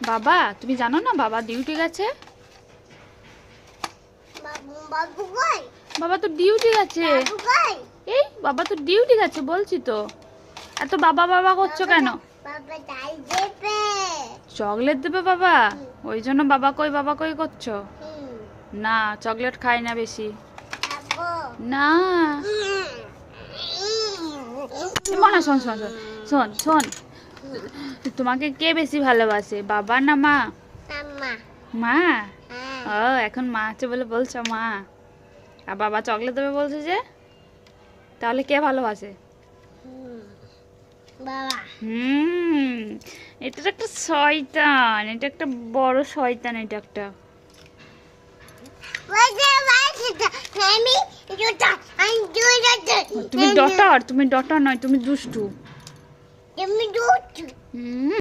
বাবা তুমি জানো না বাবা ডিউটি গেছে? বাবা তো ডিউটি গেছে। এই বাবা তো ডিউটি গেছে বলছি তো, এত বাবা বাবা করছো কেন? চকলেট দেবে বাবা? ওই জন্য বাবা কই করছো? না চকলেট খাই না বেশি। না মা, শোন শোন শোন শোন শোন, তোমাকে কে বেশি ভালোবাসে, বাবা না মা? মা। ও এখন মা আছে বলে বলছো মা, আর বাবা চকলেট দেবে বলছে যে, তাহলে কে ভালোবাসে? এটা একটা শয়তান, এটা একটা বড় শয়তান, এটা একটা। তুমি ডটার নয়, তুমি দুষ্টু।